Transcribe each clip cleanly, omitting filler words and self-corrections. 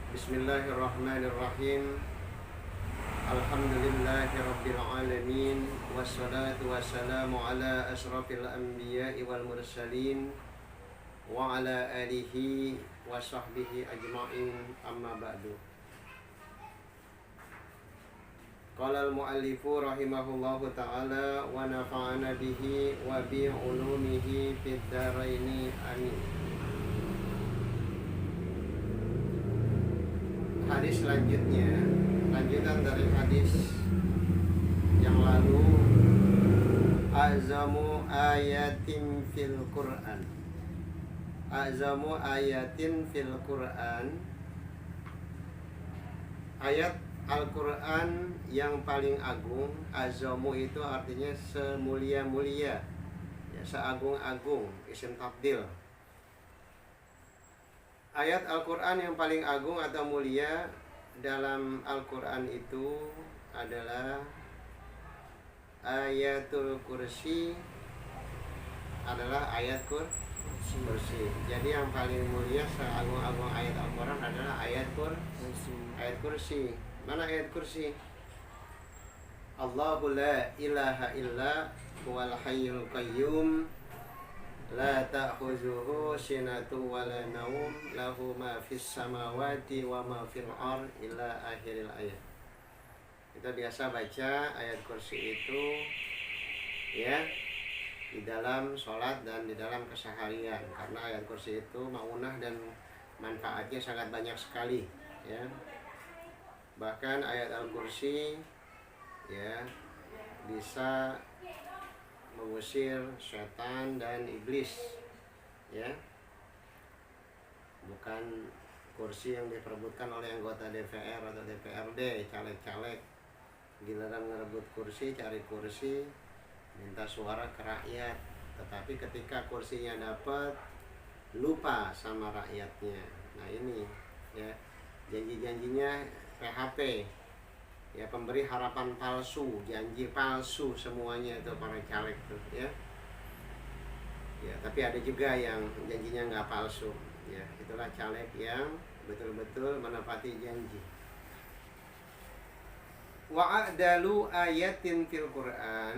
Bismillahirrahmanirrahim. Alhamdulillahirabbil alamin wassalatu wassalamu ala asyrafil anbiya'i wal mursalin wa ala alihi wa sahbihi ajma'in, amma ba'du. Qala al-muallifu rahimahullahu ta'ala wa nafa'ana bihi wa bi ulumihi fid dharaini amin. Hadis selanjutnya, lanjutan dari hadis yang lalu, azamu ayatin fil Qur'an. Azamu ayatin fil Qur'an, ayat Al-Quran yang paling agung. Azamu itu artinya semulia-mulia, ya, seagung-agung, isim tabdil. Ayat Al-Quran yang paling agung atau mulia dalam Al-Quran itu adalah ayatul kursi, adalah ayat kursi. Jadi yang paling mulia seagung-agung ayat Al-Quran adalah ayat kursi. Mana ayat kursi? Allahu la ilaha illa huwal hayyul qayyum la ta'khuzuhu sinatu wa la naum lahu ma fis samawati wa ma fil ard ila akhiril ayat. Kita biasa baca ayat kursi itu, ya, di dalam sholat dan di dalam keseharian, karena ayat kursi itu maunah dan manfaatnya sangat banyak sekali, ya. Bahkan ayat al-kursi, ya, bisa mengusir setan dan iblis, ya. Bukan kursi yang diperebutkan oleh anggota DPR atau DPRD, caleg-caleg giliran ngerebut kursi, cari kursi, minta suara ke rakyat, tetapi ketika kursinya dapat, lupa sama rakyatnya. Nah ini, ya, janji-janjinya PHP, ya, pemberi harapan palsu, janji palsu semuanya itu para caleg tuh, ya. Ya, tapi ada juga yang janjinya nggak palsu, ya. Itulah caleg yang betul-betul menepati janji. Wa a'dalu ayatin fil Qur'an,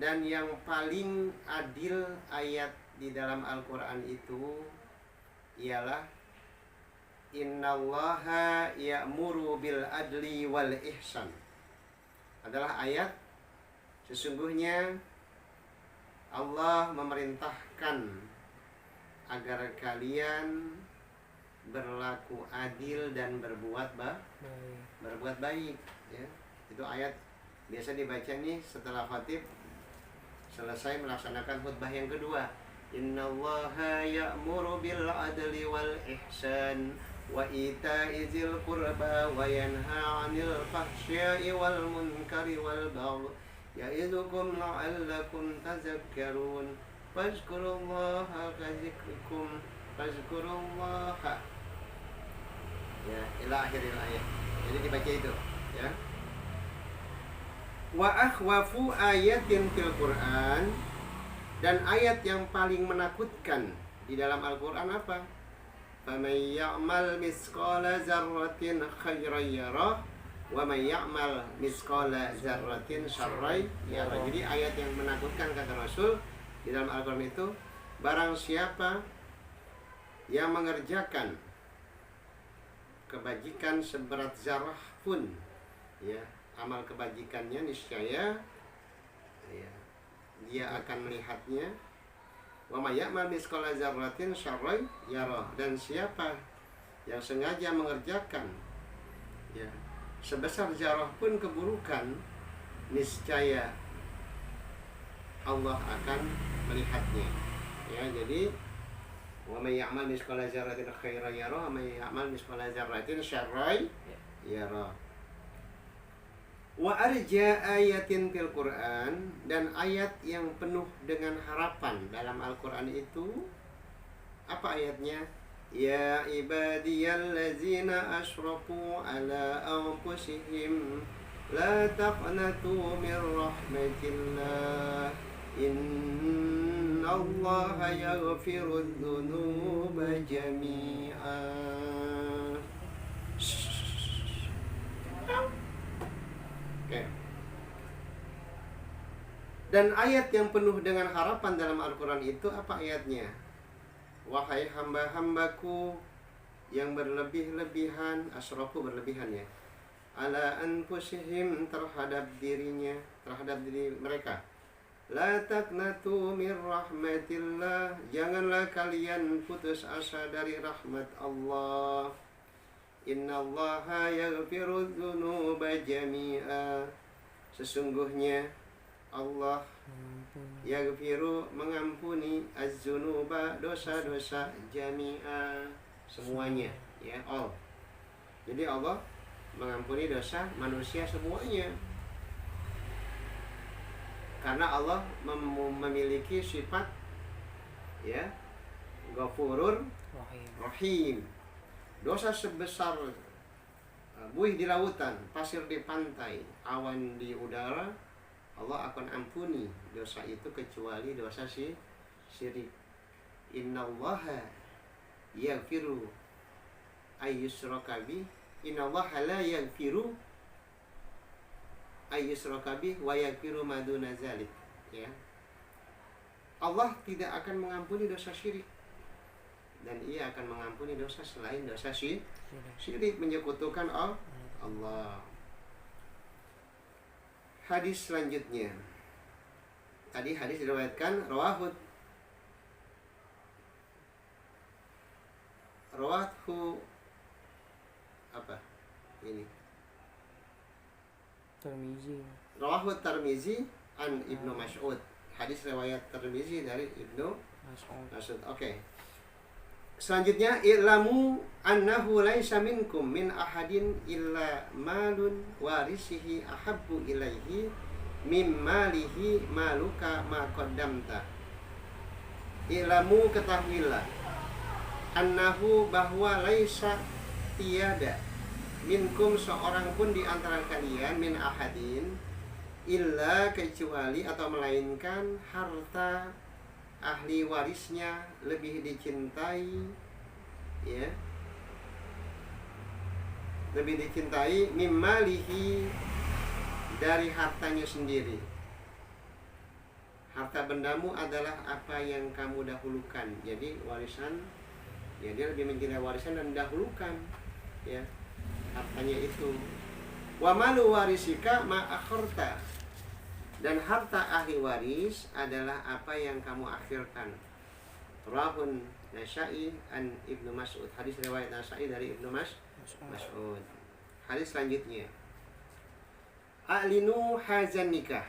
dan yang paling adil ayat di dalam Al-Qur'an itu ialah innallaha ya'muru bil adli wal ihsan. Adalah ayat sesungguhnya Allah memerintahkan agar kalian berlaku adil dan berbuat baik, ya. Itu ayat biasa dibaca nih setelah khatib selesai melaksanakan khutbah yang kedua. Innallaha ya'muru bil adli wal ihsan wa ita'i dzil qurba wa yanha 'anil fahsya'i wal munkari wal baghi ya'idukum la'allakum tadhakkarun fazkurullaha kadzikrikum fazkurullaha, ya, ila akhiril ayat. Jadi dibaca itu, ya. Wa akhwafu ayatin fil Qur'an, dan ayat yang paling menakutkan di dalam Al-Quran apa? فَمَنْ يَعْمَلْ مِثْقَالَ ذَرَّةٍ خَيْرًا يَرَهُ وَمَنْ يَعْمَلْ مِثْقَالَ ذَرَّةٍ شَرًّا يَرَهُ. Jadi ayat yang menakutkan, kata Rasul di dalam Al-Quran itu, barang siapa yang mengerjakan kebajikan seberat zarah pun, ya, amal kebajikannya niscaya, ya, dia akan melihatnya. Wa may ya'mal mithqala dzarratin syarran yarah, dan siapa yang sengaja mengerjakan, ya, sebesar zarah pun keburukan, niscaya Allah akan melihatnya, ya. Jadi wa may ya'mal mithqala dzarratin khairan yarah wa may ya'mal mithqala dzarratin syarran yarah. Wa arja ayatin fil Qur'an, dan ayat yang penuh dengan harapan dalam Al-Quran itu apa ayatnya? Ya ibadiyallazina asyrafu ala anfusihim la taqnatu min rahmatillah innallaha yaghfirudz dzunuba jami'a. Dan ayat yang penuh dengan harapan dalam Al-Quran itu apa ayatnya? Wahai hamba-hambaku yang berlebih-lebihan, asrafu berlebihan ya, ala anfusihim terhadap dirinya, terhadap diri mereka. La taqnatu min rahmatillah, janganlah kalian putus asa dari rahmat Allah. Innallaha yaghfiru dzunuba jami'a, sesungguhnya Allah yaghfiru mengampuni az-dzunuba dosa-dosa jami'a semuanya ya, all. Jadi Allah mengampuni dosa manusia semuanya. Karena Allah memiliki sifat ya Ghafurur Rahim. Dosa sebesar buih di lautan, pasir di pantai, awan di udara, Allah akan ampuni dosa itu kecuali dosa syirik. Innallaha yaghfiru ayyushraka bih, innallaha la yaghfiru ayyushraka bih wa yaghfiru ma duna dzalik ya. Allah tidak akan mengampuni dosa syirik, dan Ia akan mengampuni dosa selain dosa syirik, menyekutukan Allah. Hadis selanjutnya, tadi hadis diriwayatkan rawahu apa ini? Rawahu Tirmizi an Ibnu Mas'ud. Hadis riwayat Tirmizi dari Ibnu Mas'ud. Oke. Selanjutnya, i'lamu annahu laisa minkum min ahadin illa malun warisihi ahabbu ilaihi mim malihi maluka ma qaddamta. I'lamu, ketahuilah, annahu bahwa laisa tiada minkum seorang pun di antara kalian min ahadin illa kecuali atau melainkan harta ahli warisnya lebih dicintai ya, lebih dicintai mimmalihi dari hartanya sendiri. Harta bendamu adalah apa yang kamu dahulukan. Jadi warisan ya, dia lebih mencintai warisan dan dahulukan ya hartanya itu. Wa malu warisika ma akhirta, dan harta ahli waris adalah apa yang kamu akhirkan. Rawahun Nasa'i an Ibnu Mas'ud. Hadis riwayat Nasa'i dari Ibnu Mas'ud. Hadis selanjutnya, a'linu hazan nikah,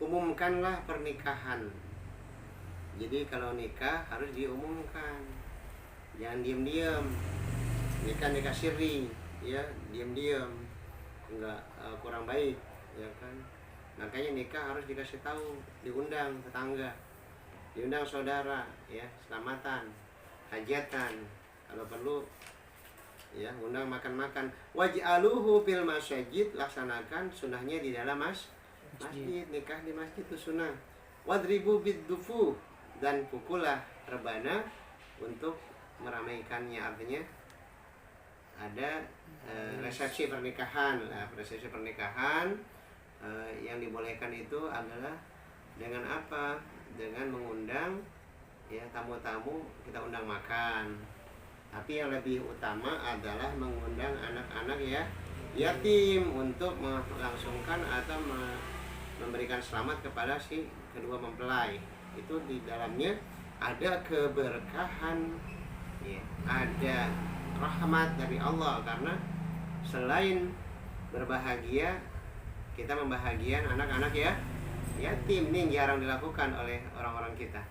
umumkanlah pernikahan. Jadi kalau nikah harus diumumkan, jangan diam-diam. Nikah sirri ya, diam-diam enggak kurang baik ya kan. Makanya nikah harus dikasih tahu, diundang tetangga, diundang saudara ya, selamatan, hajatan, kalau perlu ya, undang makan-makan. Waj'aluhu fil masjid, laksanakan sunnahnya di dalam masjid. Nikah di masjid itu sunnah. Wadribu biddufu, dan pukullah rebana untuk meramaikannya. Artinya ada resepsi pernikahan. Resepsi pernikahan yang dibolehkan itu adalah dengan apa? Dengan mengundang ya tamu-tamu, kita undang makan. Tapi yang lebih utama adalah mengundang anak-anak ya yatim untuk melangsungkan atau memberikan selamat kepada si kedua mempelai. Itu di dalamnya ada keberkahan ya, ada rahmat dari Allah, karena selain berbahagia, kita membahagiakan anak-anak ya yatim. Ini jarang dilakukan oleh orang-orang kita.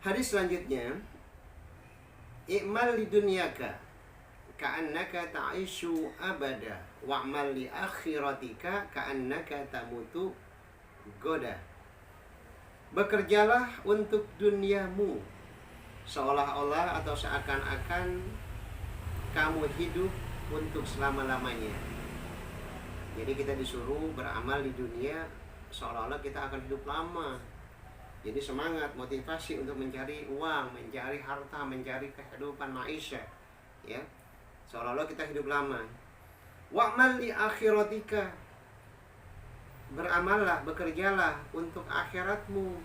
Hadis selanjutnya, i'mal li dunyaka ka'annaka ta'ishu abada wa'mal li akhiratika ka'annaka tamutu goda. Bekerjalah untuk duniamu seolah-olah atau seakan-akan kamu hidup untuk selama-lamanya. Jadi kita disuruh beramal di dunia seolah-olah kita akan hidup lama. Jadi semangat, motivasi untuk mencari uang, mencari harta, mencari kehidupan maisha ya, seolah-olah kita hidup lama. Wa'mal li akhiratika, beramallah, bekerjalah untuk akhiratmu.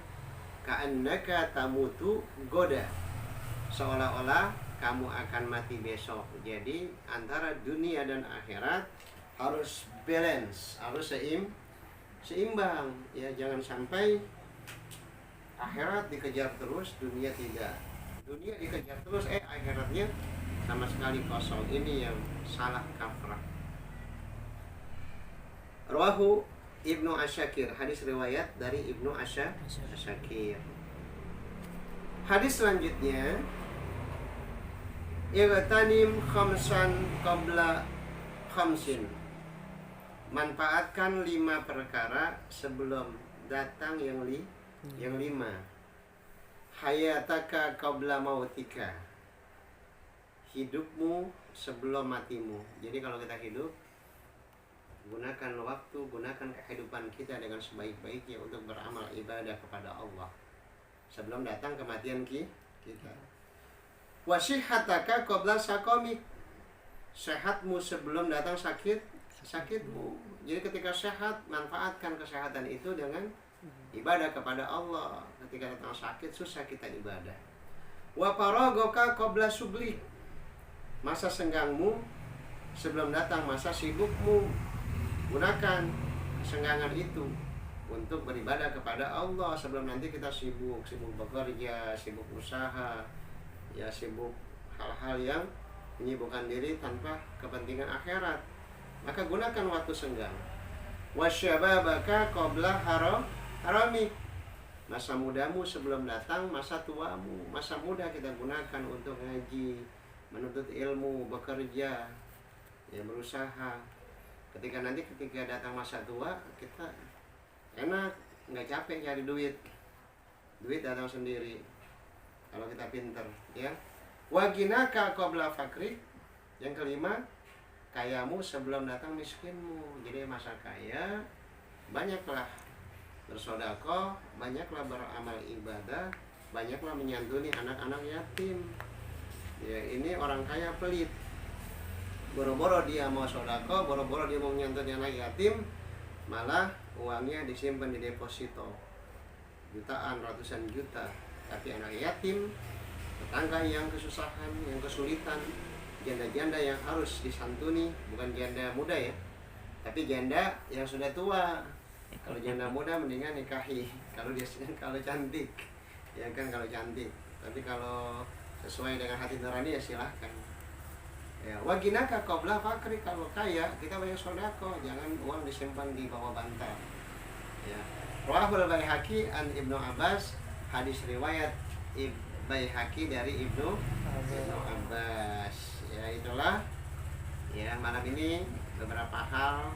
Ka'annaka tamutu goda, seolah-olah kamu akan mati besok. Jadi antara dunia dan akhirat harus balance, harus seimbang. Ya, jangan sampai akhirat dikejar terus, dunia tidak. Dunia dikejar terus, akhiratnya sama sekali kosong. Ini yang salah kaprah. Rawahu Ibnu Asyakir, hadis riwayat dari Ibnu Asyakir. Hadis selanjutnya, Igtanim khamsan qabla khamsin. Manfaatkan 5 perkara sebelum datang yang 5. Hayataka qabla mautika. Hidupmu sebelum matimu. Jadi kalau kita hidup, gunakan waktu, gunakan kehidupan kita dengan sebaik-baiknya untuk beramal ibadah kepada Allah sebelum datang kematian kita. Wasihataka qabla sakomik. Sehatmu sebelum datang sakitmu. Jadi ketika sehat, manfaatkan kesehatan itu dengan ibadah kepada Allah. Ketika datang sakit, susah kita ibadah. Wa faragoka qabla sublik. Masa senggangmu sebelum datang masa sibukmu. Gunakan kesenggangan itu untuk beribadah kepada Allah sebelum nanti kita sibuk bekerja, sibuk usaha, ya sibuk hal-hal yang menyibukkan diri tanpa kepentingan akhirat. Maka gunakan waktu senggang. Wasyababaka qabla harami. Masa mudamu sebelum datang masa tuamu. Masa muda kita gunakan untuk ngaji, menuntut ilmu, bekerja, ya berusaha. Ketika datang masa tua, kita enak, nggak capek cari duit. Duit datang sendiri kalau kita pinter, ya. Waginaka qabla fakri. Yang kelima, kayamu sebelum datang miskinmu. Jadi masa kaya, banyaklah bersedekah, banyaklah beramal ibadah, banyaklah menyantuni anak-anak yatim. Ya, ini orang kaya pelit. Boro-boro dia mau sedekah, boro-boro dia mau menyantuni anak yatim, malah uangnya disimpan di deposito jutaan, ratusan juta. Tapi anak yatim, tetangga yang kesusahan, yang kesulitan, janda-janda yang harus disantuni, bukan janda muda ya, tapi janda yang sudah tua. Kalau janda muda mendingan nikahi kalau cantik, ya kan, kalau cantik. Tapi kalau sesuai dengan hati nurani ya silahkan. Ya, waginaka qabla fakri. Kalau kaya kita banyak sedekah, jangan uang disimpan di bawah bantal. Ya. Rawahul Baihaqi an Ibnu Abbas, hadis riwayat Baihaqi dari Ibnu Abbas. Ya, itulah ya malam ini beberapa hal,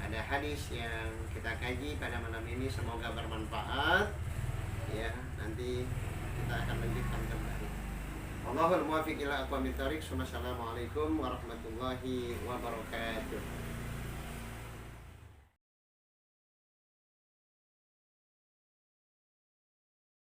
ada hadis yang kita kaji pada malam ini, semoga bermanfaat. Ya, nanti kita akan lanjutkan kembali. Allahul muwaffiq ila aqwamit thoriq. Wassalamualaikum warahmatullahi wabarakatuh.